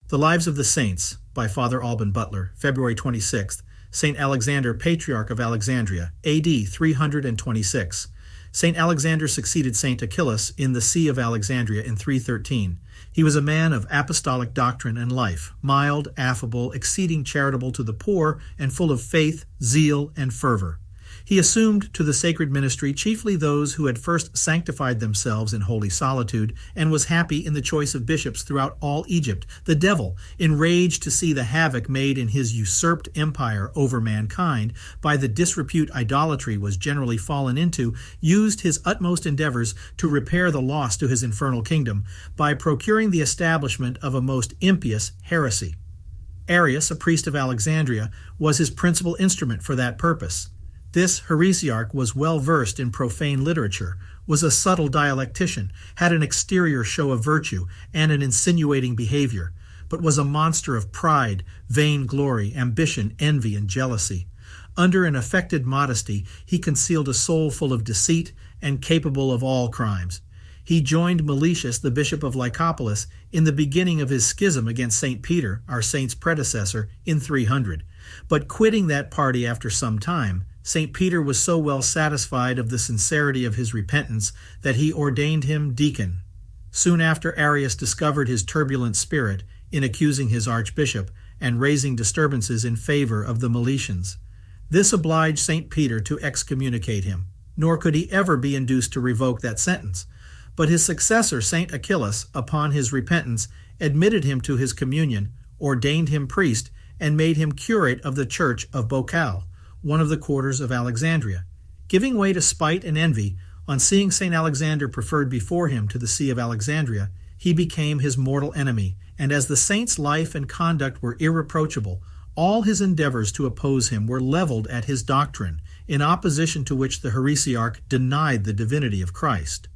The Lives of the Saints by Father Alban, Butler, February 26th. St. Alexander, Patriarch of Alexandria, A.D. 326. St. Alexander succeeded St. Achillas in the See of Alexandria in 313. He was a man of apostolic doctrine and life, mild, affable, exceeding charitable to the poor, and full of faith, zeal, and fervor. He assumed to the sacred ministry chiefly those who had first sanctified themselves in holy solitude, and was happy in the choice of bishops throughout all Egypt. The devil, enraged to see the havoc made in his usurped empire over mankind by the disrepute idolatry was generally fallen into, used his utmost endeavors to repair the loss to his infernal kingdom by procuring the establishment of a most impious heresy. Arius, a priest of Alexandria, was his principal instrument for that purpose. This heresiarch was well versed in profane literature, was a subtle dialectician, had an exterior show of virtue and an insinuating behavior, but was a monster of pride, vain glory, ambition, envy, and jealousy. Under an affected modesty, he concealed a soul full of deceit and capable of all crimes. He joined Meletius, the bishop of Lycopolis, in the beginning of his schism against St. Peter, our saint's predecessor, in 300. But quitting that party after some time, St. Peter was so well satisfied of the sincerity of his repentance that he ordained him deacon. Soon after, Arius discovered his turbulent spirit in accusing his archbishop and raising disturbances in favor of the Meletians. This obliged St. Peter to excommunicate him, nor could he ever be induced to revoke that sentence. But his successor, St. Achillas, upon his repentance, admitted him to his communion, ordained him priest, and made him curate of the church of Bocal, one of the quarters of Alexandria. Giving way to spite and envy, on seeing St. Alexander preferred before him to the See of Alexandria, he became his mortal enemy, and as the saint's life and conduct were irreproachable, all his endeavors to oppose him were leveled at his doctrine, in opposition to which the heresiarch denied the divinity of Christ.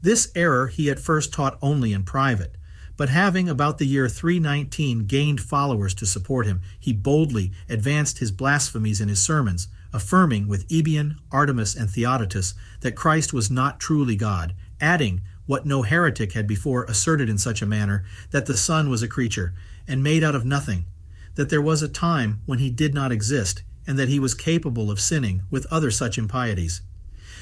This error he at first taught only in private, but having about the year 319 gained followers to support him, he boldly advanced his blasphemies in his sermons, affirming with Ebion, Artemis, and Theodotus that Christ was not truly God, adding, what no heretic had before asserted in such a manner, that the Son was a creature, and made out of nothing, that there was a time when he did not exist, and that he was capable of sinning with other such impieties.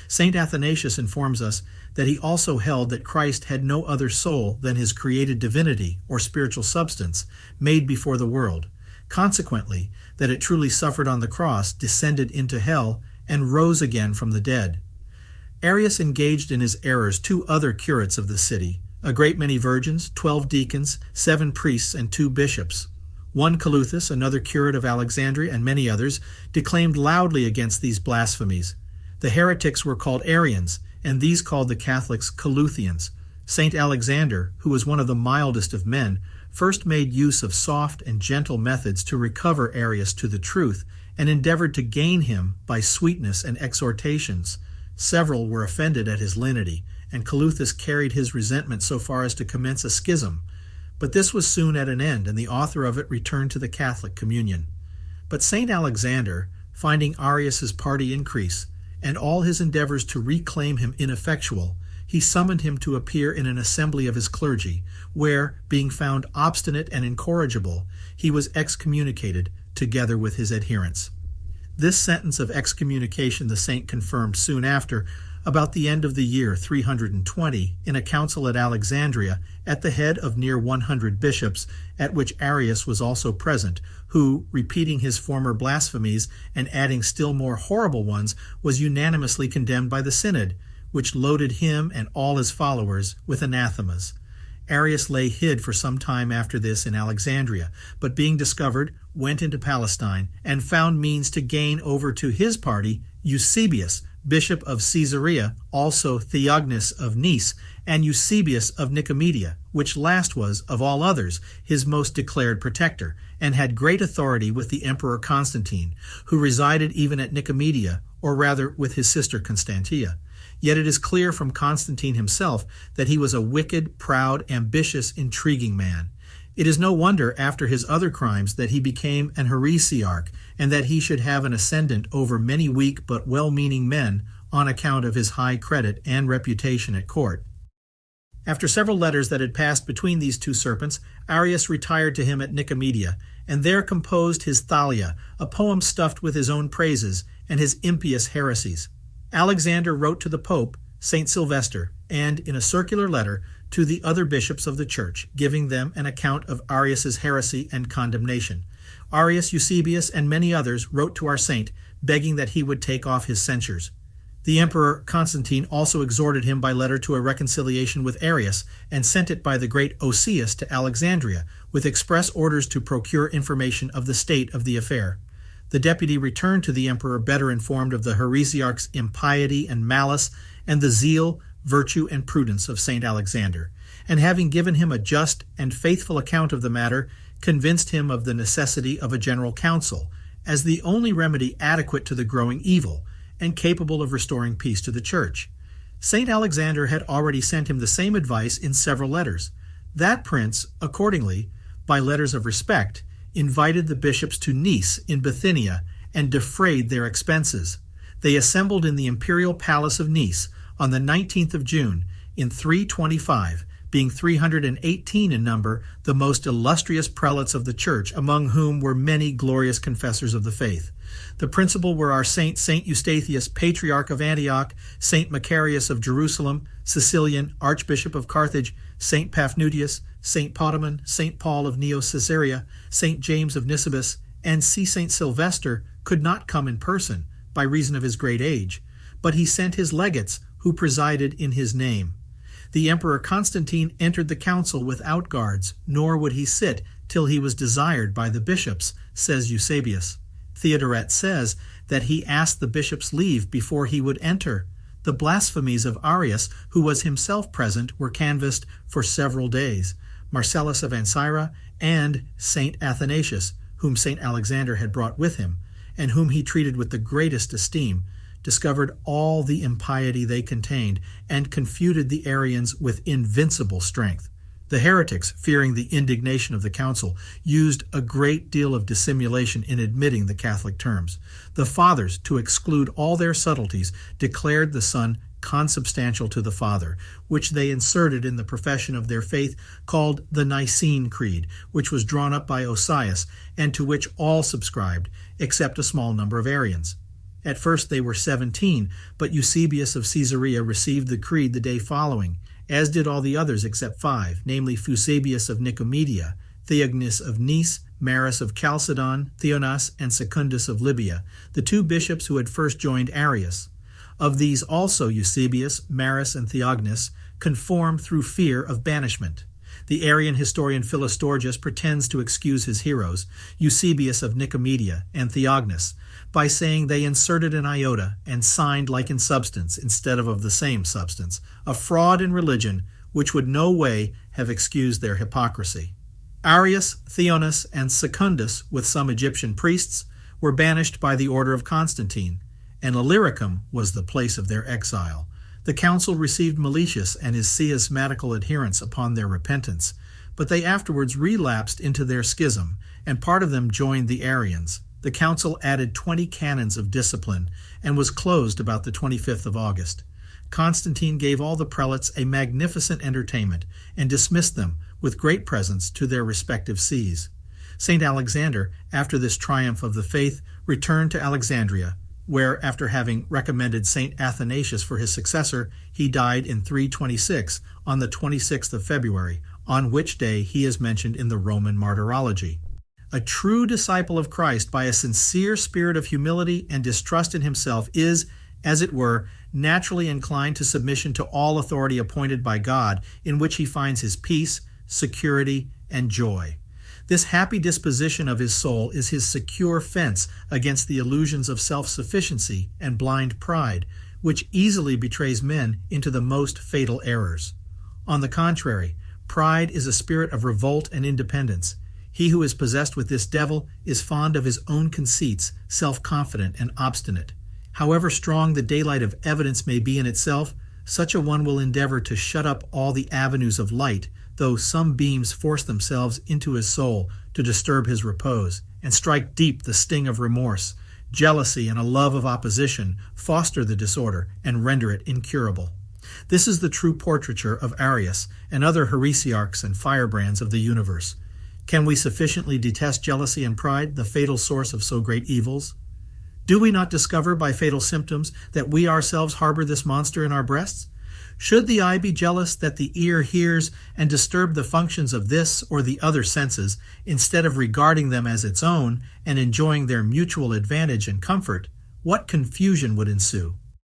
St. Athanasius informs us that he also held that Christ had no other soul than his created divinity or spiritual substance made before the world. Consequently, that it truly suffered on the cross, descended into hell, and rose again from the dead. Arius engaged in his errors 2 other curates of the city, a great many virgins, 12 deacons, 7 priests, and 2 bishops. One Caluthus, another curate of Alexandria, and many others, declaimed loudly against these blasphemies. The heretics were called Arians, and these called the Catholics Caluthians. St. Alexander, who was one of the mildest of men, first made use of soft and gentle methods to recover Arius to the truth, and endeavored to gain him by sweetness and exhortations. Several were offended at his lenity, and Caluthus carried his resentment so far as to commence a schism. But this was soon at an end, and the author of it returned to the Catholic communion. But St. Alexander, finding Arius's party increase, and all his endeavors to reclaim him ineffectual, he summoned him to appear in an assembly of his clergy, where, being found obstinate and incorrigible, he was excommunicated together with his adherents. This sentence of excommunication the saint confirmed soon after, about the end of the year 320, in a council at Alexandria, at the head of near 100 bishops, at which Arius was also present, who, repeating his former blasphemies and adding still more horrible ones, was unanimously condemned by the synod, which loaded him and all his followers with anathemas. Arius lay hid for some time after this in Alexandria, but being discovered, went into Palestine, and found means to gain over to his party Eusebius, bishop of Caesarea, also Theognis of Nice, and Eusebius of Nicomedia, which last was, of all others, his most declared protector, and had great authority with the Emperor Constantine, who resided even at Nicomedia, or rather with his sister Constantia. Yet it is clear from Constantine himself that he was a wicked, proud, ambitious, intriguing man. It is no wonder after his other crimes that he became an heresiarch, and that he should have an ascendant over many weak but well-meaning men on account of his high credit and reputation at court. After several letters that had passed between these two serpents, Arius retired to him at Nicomedia, and there composed his Thalia, a poem stuffed with his own praises and his impious heresies. Alexander wrote to the Pope, St. Sylvester, and in a circular letter to the other bishops of the Church, giving them an account of Arius's heresy and condemnation. Arius, Eusebius, and many others wrote to our saint, begging that he would take off his censures. The Emperor Constantine also exhorted him by letter to a reconciliation with Arius, and sent it by the great Osius to Alexandria, with express orders to procure information of the state of the affair. The deputy returned to the emperor better informed of the heresiarch's impiety and malice, and the zeal, virtue, and prudence of St. Alexander, and having given him a just and faithful account of the matter, convinced him of the necessity of a general council, as the only remedy adequate to the growing evil, and capable of restoring peace to the Church. St. Alexander had already sent him the same advice in several letters. That prince, accordingly, by letters of respect, invited the bishops to Nice in Bithynia and defrayed their expenses. They assembled in the imperial palace of Nice on the 19th of June in 325, being 318 in number, the most illustrious prelates of the Church, among whom were many glorious confessors of the faith. The principal were our saint, St. Eustathius, patriarch of Antioch, St. Macarius of Jerusalem, Sicilian, archbishop of Carthage, St. Paphnutius, St. Potamon, St. Paul of Neo-Caesarea, St. James of Nisibis, and St. Sylvester could not come in person, by reason of his great age, but he sent his legates, who presided in his name. The Emperor Constantine entered the council without guards, nor would he sit till he was desired by the bishops, says Eusebius. Theodoret says that he asked the bishop's leave before he would enter. The blasphemies of Arius, who was himself present, were canvassed for several days. Marcellus of Ancyra and St. Athanasius, whom St. Alexander had brought with him, and whom he treated with the greatest esteem, discovered all the impiety they contained, and confuted the Arians with invincible strength. The heretics, fearing the indignation of the council, used a great deal of dissimulation in admitting the Catholic terms. The fathers, to exclude all their subtleties, declared the Son consubstantial to the Father, which they inserted in the profession of their faith called the Nicene Creed, which was drawn up by Osius, and to which all subscribed, except a small number of Arians. At first they were 17, but Eusebius of Caesarea received the creed the day following, as did all the others except 5, namely Eusebius of Nicomedia, Theognis of Nice, Maris of Chalcedon, Theonas, and Secundus of Libya, the 2 bishops who had first joined Arius. Of these also Eusebius, Maris, and Theognis conform through fear of banishment. The Arian historian Philostorgus pretends to excuse his heroes, Eusebius of Nicomedia and Theognis, by saying they inserted an iota and signed like in substance instead of the same substance, a fraud in religion which would no way have excused their hypocrisy. Arius, Theonas, and Secundus, with some Egyptian priests, were banished by the order of Constantine, and Illyricum was the place of their exile. The council received Meletius and his schismatical adherents upon their repentance, but they afterwards relapsed into their schism, and part of them joined the Arians. The council added 20 canons of discipline, and was closed about the 25th of August. Constantine gave all the prelates a magnificent entertainment, and dismissed them, with great presents, to their respective sees. St. Alexander, after this triumph of the faith, returned to Alexandria, where, after having recommended St. Athanasius for his successor, he died in 326, on the 26th of February, on which day he is mentioned in the Roman Martyrology. A true disciple of Christ, by a sincere spirit of humility and distrust in himself, is, as it were, naturally inclined to submission to all authority appointed by God, in which he finds his peace, security, and joy. This happy disposition of his soul is his secure fence against the illusions of self-sufficiency and blind pride, which easily betrays men into the most fatal errors. On the contrary, pride is a spirit of revolt and independence. He who is possessed with this devil is fond of his own conceits, self-confident and obstinate. However strong the daylight of evidence may be in itself, such a one will endeavor to shut up all the avenues of light, though some beams force themselves into his soul to disturb his repose, and strike deep the sting of remorse. Jealousy and a love of opposition foster the disorder and render it incurable. This is the true portraiture of Arius and other heresiarchs and firebrands of the universe. Can we sufficiently detest jealousy and pride, the fatal source of so great evils? Do we not discover by fatal symptoms that we ourselves harbor this monster in our breasts? Should the eye be jealous that the ear hears and disturb the functions of this or the other senses, instead of regarding them as its own and enjoying their mutual advantage and comfort, what confusion would ensue?